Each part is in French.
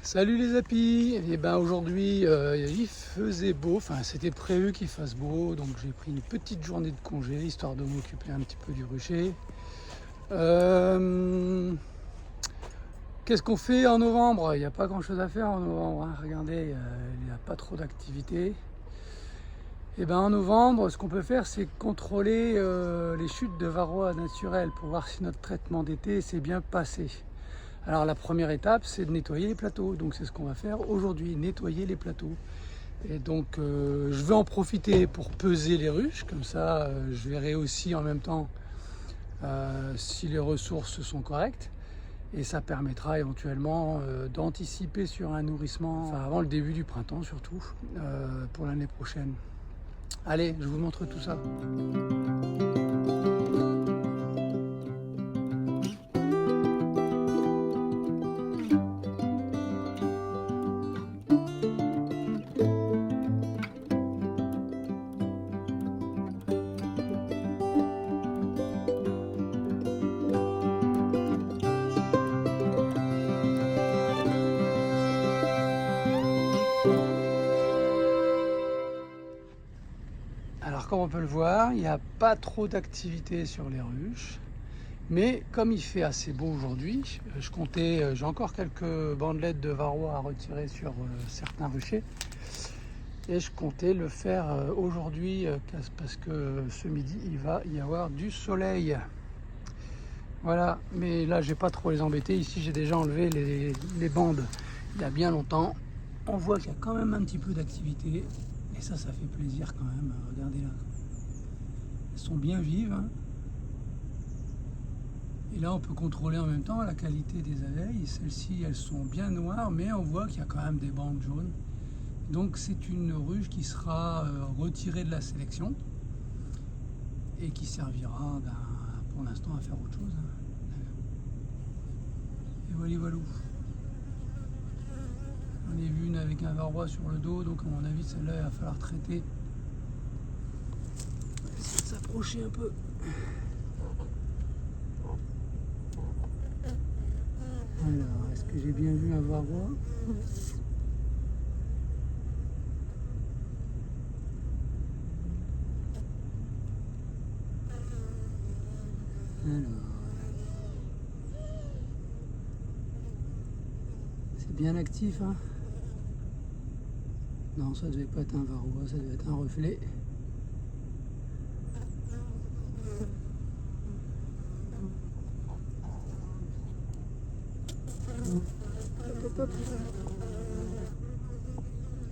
Salut les apis. Et ben aujourd'hui il faisait beau, enfin c'était prévu qu'il fasse beau, donc j'ai pris une petite journée de congé histoire de m'occuper un petit peu du rucher. Qu'est-ce qu'on fait en novembre? Il n'y a pas grand chose à faire en novembre, hein. Regardez, il n'y a pas trop d'activité. Et ben en novembre, ce qu'on peut faire, c'est contrôler les chutes de varroa naturelles pour voir si notre traitement d'été s'est bien passé. Alors la première étape, c'est de nettoyer les plateaux. Donc c'est ce qu'on va faire aujourd'hui, nettoyer les plateaux. Et donc je vais en profiter pour peser les ruches. Comme ça, je verrai aussi en même temps si les ressources sont correctes. Et ça permettra éventuellement d'anticiper sur un nourrissement, enfin, avant le début du printemps surtout, pour l'année prochaine. Allez, je vous montre tout ça. Alors comme on peut le voir, il n'y a pas trop d'activité sur les ruches. Mais comme il fait assez beau aujourd'hui, j'ai encore quelques bandelettes de varroa à retirer sur certains ruchers. Et je comptais le faire aujourd'hui parce que ce midi, il va y avoir du soleil. Voilà, mais là, je vais pas trop les embêter. Ici, j'ai déjà enlevé les bandes il y a bien longtemps. On voit qu'il y a quand même un petit peu d'activité. Et ça fait plaisir quand même. Regardez là. Elles sont bien vives, hein. Et là, on peut contrôler en même temps la qualité des abeilles. Celles-ci, elles sont bien noires, mais on voit qu'il y a quand même des bandes jaunes. Donc, c'est une ruche qui sera retirée de la sélection et qui servira pour l'instant à faire autre chose, hein. Et voilà. J'en ai vu une avec un varroa sur le dos, donc à mon avis, celle-là, il va falloir traiter. On va essayer de s'approcher un peu. Alors, est-ce que j'ai bien vu un varroa? Alors, c'est bien actif, hein? Non, ça devait pas être un varroa, ça devait être un reflet.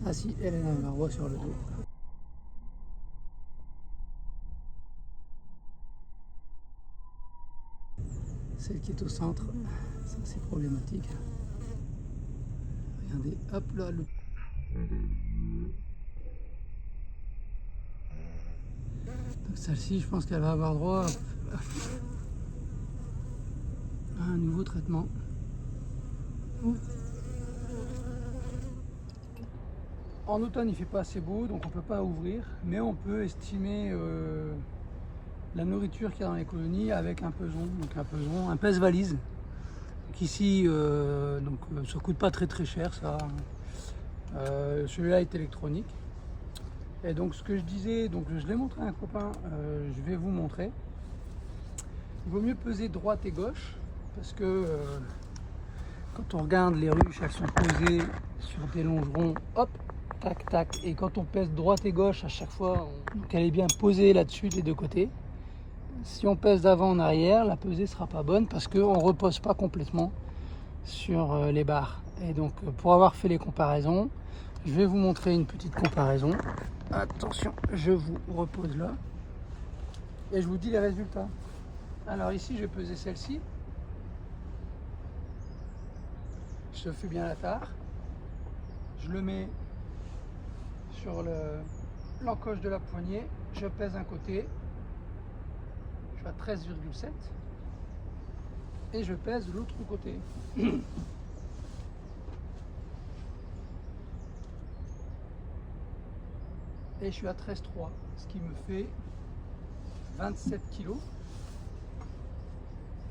Ah si, elle a un varroa sur le dos. Celle qui est au centre, ça c'est problématique. Regardez, hop là, donc celle-ci, je pense qu'elle va avoir droit à un nouveau traitement. En automne, il fait pas assez beau, donc on peut pas ouvrir, mais on peut estimer la nourriture qu'il y a dans les colonies avec un peson, un pèse-valise. Donc ici, ça coûte pas très cher, ça. Celui-là est électronique. Et donc ce que je disais, donc je l'ai montré à un copain, je vais vous montrer. Il vaut mieux peser droite et gauche, parce que quand on regarde les ruches, elles sont posées sur des longerons, hop, tac, tac. Et quand on pèse droite et gauche, à chaque fois, donc elle est bien posée là-dessus des deux côtés. Si on pèse d'avant en arrière, la pesée ne sera pas bonne parce qu'on ne repose pas complètement sur les barres. Et donc pour avoir fait les comparaisons, je vais vous montrer une petite comparaison. Attention, je vous repose là et je vous dis les résultats. Alors ici, je vais peser celle-ci. Je fais bien la tare. Je le mets sur l'encoche de la poignée. Je pèse un côté. Je suis à 13,7. Et je pèse l'autre côté. Et je suis à 13,3, ce qui me fait 27 kg.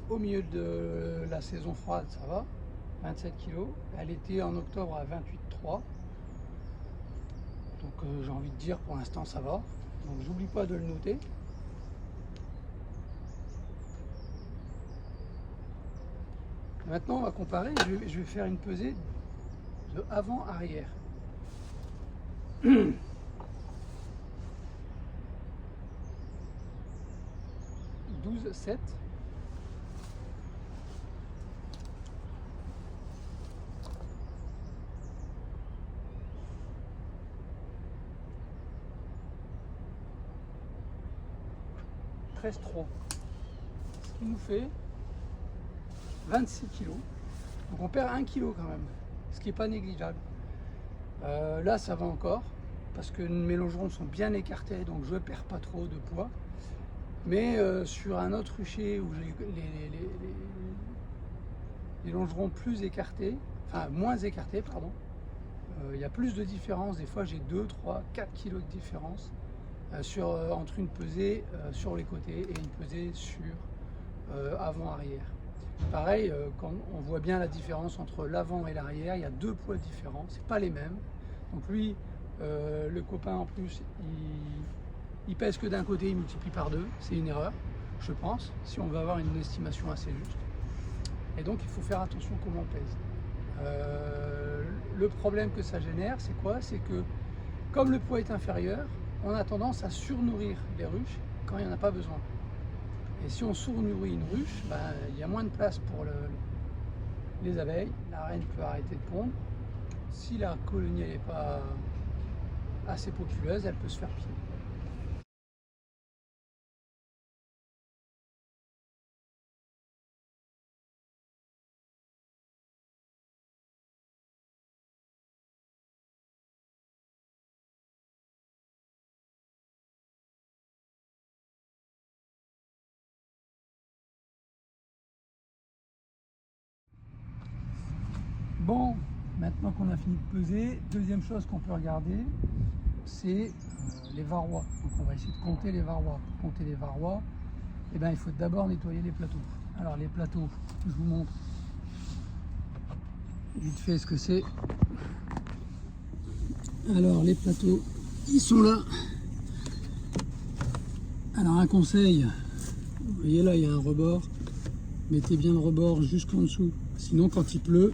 Au milieu de la saison froide, ça va. 27 kg. Elle était en octobre à 28,3. Donc j'ai envie de dire pour l'instant ça va. Donc j'oublie pas de le noter. Maintenant on va comparer, je vais faire une pesée de avant-arrière. 12,7. Ce qui nous fait 26 kg. Donc on perd 1 kg quand même, ce qui n'est pas négligeable. Là ça va encore, parce que mes longerons sont bien écartés, donc je ne perds pas trop de poids. Mais sur un autre rucher où j'ai les longerons plus écartés, enfin moins écartés, pardon, il y a plus de différence. Des fois j'ai 2, 3, 4 kg de différence. Entre une pesée sur les côtés et une pesée sur avant-arrière. Pareil, quand on voit bien la différence entre l'avant et l'arrière, il y a 2 poids différents, c'est pas les mêmes. Donc lui, le copain en plus, il pèse que d'un côté, il multiplie par 2, c'est une erreur, je pense, si on veut avoir une estimation assez juste. Et donc il faut faire attention comment on pèse. Le problème que ça génère, c'est quoi? C'est que comme le poids est inférieur, on a tendance à surnourrir les ruches quand il n'y en a pas besoin. Et si on surnourrit une ruche, il y a moins de place pour les abeilles, la reine peut arrêter de pondre. Si la colonie n'est pas assez populeuse, elle peut se faire piller. Bon, maintenant qu'on a fini de peser, deuxième chose qu'on peut regarder, c'est les varrois. Donc on va essayer de compter les varrois. Pour compter les varrois, il faut d'abord nettoyer les plateaux. Alors les plateaux, je vous montre vite fait ce que c'est. Alors les plateaux, ils sont là. Alors un conseil, vous voyez là il y a un rebord, mettez bien le rebord jusqu'en dessous. Sinon quand il pleut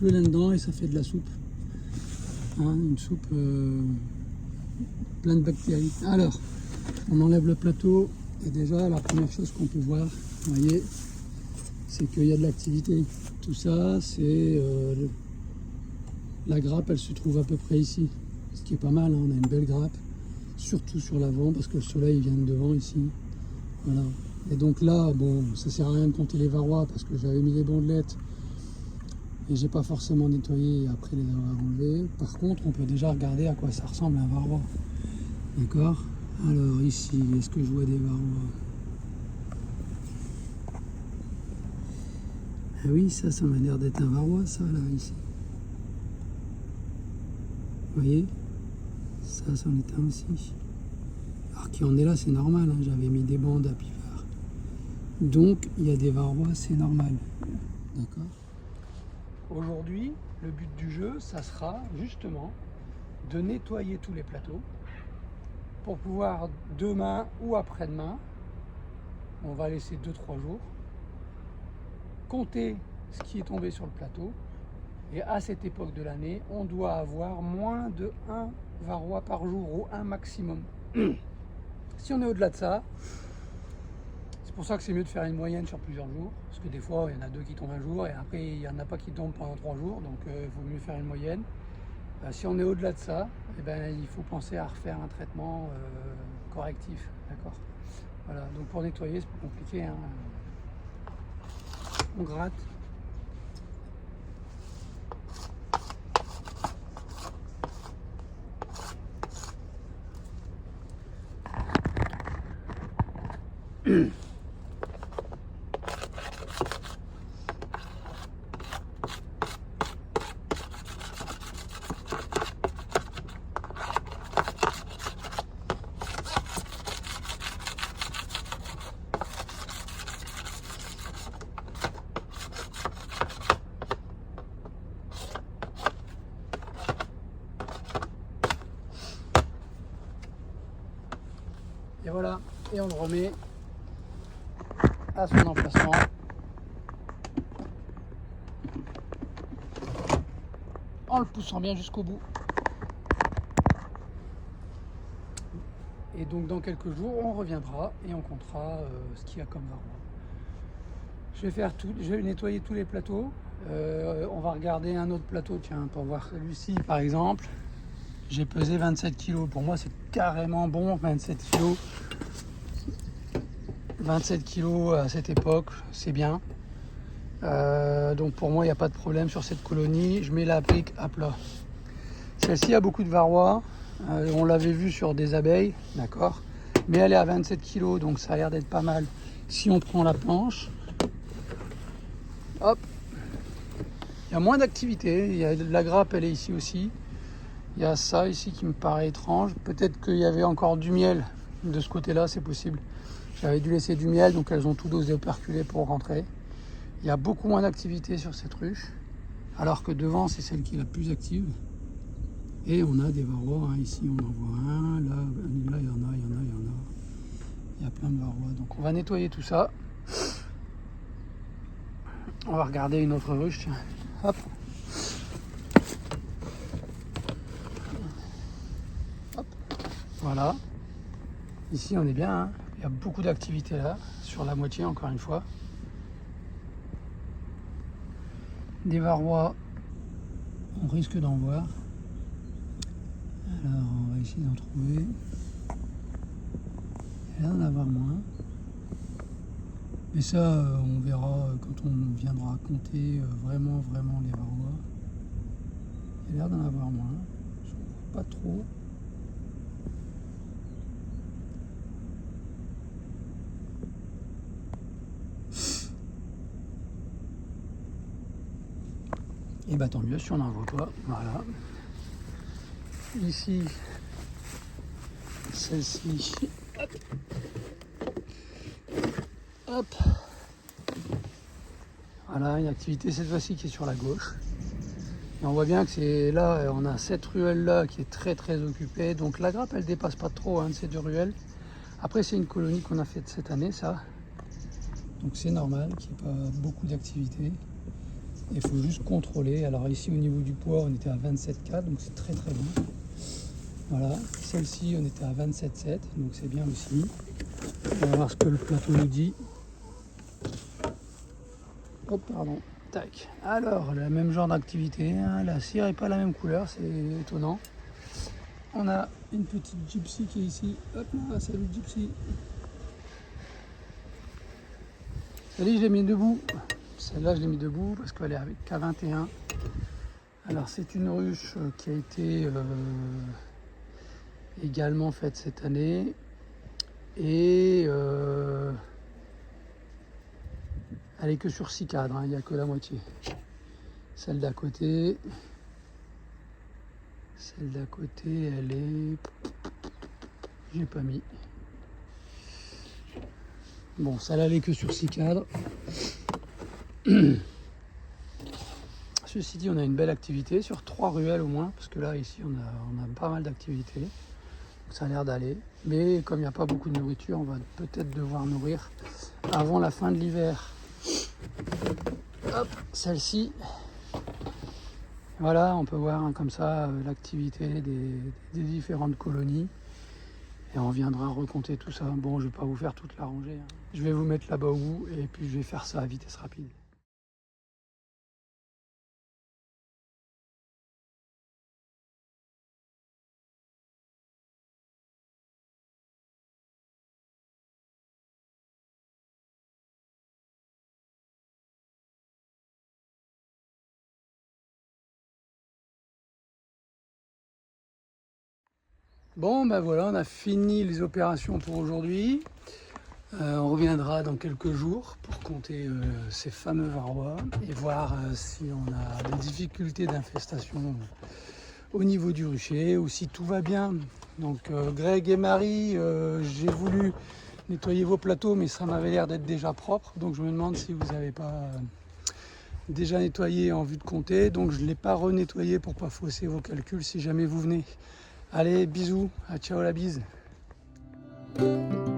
là-dedans et ça fait de la soupe. Hein, une soupe plein de bactéries. Alors, on enlève le plateau et déjà la première chose qu'on peut voir, vous voyez, c'est qu'il y a de l'activité. Tout ça, c'est la grappe, elle se trouve à peu près ici. Ce qui est pas mal, hein, on a une belle grappe, surtout sur l'avant parce que le soleil vient de devant ici. Voilà. Et donc là, bon, ça sert à rien de compter les varrois parce que j'avais mis les bandelettes et j'ai pas forcément nettoyé après les avoir enlevés. Par contre, on peut déjà regarder à quoi ça ressemble un varroa. D'accord? Alors ici, est-ce que je vois des varrois? Ah oui, ça m'a l'air d'être un varroa, ça, là, ici. Vous voyez? Ça c'en est un aussi. Alors qui en est là, c'est normal, hein, j'avais mis des bandes à pivard. Donc, il y a des varrois, c'est normal. D'accord? Aujourd'hui, le but du jeu, ça sera justement de nettoyer tous les plateaux pour pouvoir demain ou après-demain, on va laisser 2-3 jours, compter ce qui est tombé sur le plateau. Et à cette époque de l'année, on doit avoir moins de 1 varroa par jour ou un maximum. Si on est au-delà de ça, c'est pour ça que c'est mieux de faire une moyenne sur plusieurs jours, parce que des fois il y en a 2 qui tombent un jour et après il n'y en a pas qui tombent pendant 3 jours, donc il vaut mieux faire une moyenne. Si on est au-delà de ça, il faut penser à refaire un traitement correctif, d'accord. Voilà, donc pour nettoyer c'est plus compliqué, hein. On gratte. Et voilà, et on le remet à son emplacement. En le poussant bien jusqu'au bout. Et donc dans quelques jours, on reviendra et on comptera ce qu'il y a comme varroa. Je vais faire tout, je vais nettoyer tous les plateaux. On va regarder un autre plateau, tiens, pour voir celui-ci par exemple. J'ai pesé 27 kg. Pour moi, c'est carrément bon, 27 kg. 27 kg à cette époque, c'est bien. Donc pour moi, il n'y a pas de problème sur cette colonie. Je mets la brique à plat. Celle-ci a beaucoup de varroa. On l'avait vu sur des abeilles, d'accord. Mais elle est à 27 kg, donc ça a l'air d'être pas mal. Si on prend la planche, hop, il y a moins d'activité. Il y a la grappe, elle est ici aussi. Il y a ça ici qui me paraît étrange. Peut-être qu'il y avait encore du miel de ce côté-là, c'est possible. J'avais dû laisser du miel, donc elles ont tout dosé operculé pour rentrer. Il y a beaucoup moins d'activité sur cette ruche, alors que devant, c'est celle qui est la plus active. Et on a des varrois, hein. Ici on en voit un, là il y en a. Il y a plein de varrois. Donc on va nettoyer tout ça. On va regarder une autre ruche. Tiens. Hop. Hop. Voilà. Ici on est bien, hein. Il y a beaucoup d'activité là, sur la moitié encore une fois. Des varrois, on risque d'en voir. Alors on va essayer d'en trouver. Il y a l'air d'en avoir moins. Mais ça, on verra quand on viendra compter vraiment les varrois. Il y a l'air d'en avoir moins. Je ne vois pas trop. Et bah tant mieux si on n'en voit pas. Voilà. Ici, celle-ci. Hop. Hop. Voilà, une activité cette fois-ci qui est sur la gauche. Et on voit bien que c'est là, on a cette ruelle là qui est très occupée. Donc la grappe elle dépasse pas trop hein, de ces deux ruelles. Après c'est une colonie qu'on a faite cette année ça. Donc c'est normal qu'il n'y ait pas beaucoup d'activité. Il faut juste contrôler. Alors ici au niveau du poids on était à 27,4 donc c'est très bon. Voilà, celle-ci on était à 27,7 donc c'est bien aussi. On va voir ce que le plateau nous dit. Oh pardon, tac. Alors le même genre d'activité, hein. La cire n'est pas la même couleur, c'est étonnant. On a une petite gypsy qui est ici. Hop là, salut gypsy. Celle-là je l'ai mis debout. Celle-là je l'ai mis debout parce qu'elle est avec K21. Alors c'est une ruche qui a été également faite cette année. Et elle est que sur 6 cadres, hein, il n'y a que la moitié. Celle d'à côté, elle est... J'ai pas mis. Bon, celle-là, elle est que sur 6 cadres. Ceci dit, on a une belle activité sur 3 ruelles au moins, parce que là, ici, on a pas mal d'activités. Ça a l'air d'aller. Mais comme il n'y a pas beaucoup de nourriture, on va peut-être devoir nourrir avant la fin de l'hiver. Hop, celle-ci. Voilà, on peut voir hein, comme ça l'activité des différentes colonies. Et on viendra recompter tout ça. Bon, je ne vais pas vous faire toute la rangée. Hein. Je vais vous mettre là-bas au bout et puis je vais faire ça à vitesse rapide. Bon, ben voilà, on a fini les opérations pour aujourd'hui. On reviendra dans quelques jours pour compter ces fameux varrois et voir si on a des difficultés d'infestation au niveau du rucher ou si tout va bien. Donc Greg et Marie, j'ai voulu nettoyer vos plateaux mais ça m'avait l'air d'être déjà propre. Donc je me demande si vous n'avez pas déjà nettoyé en vue de compter. Donc je ne l'ai pas renettoyé pour pas fausser vos calculs si jamais vous venez. Allez, bisous, à ciao la bise. Ciao.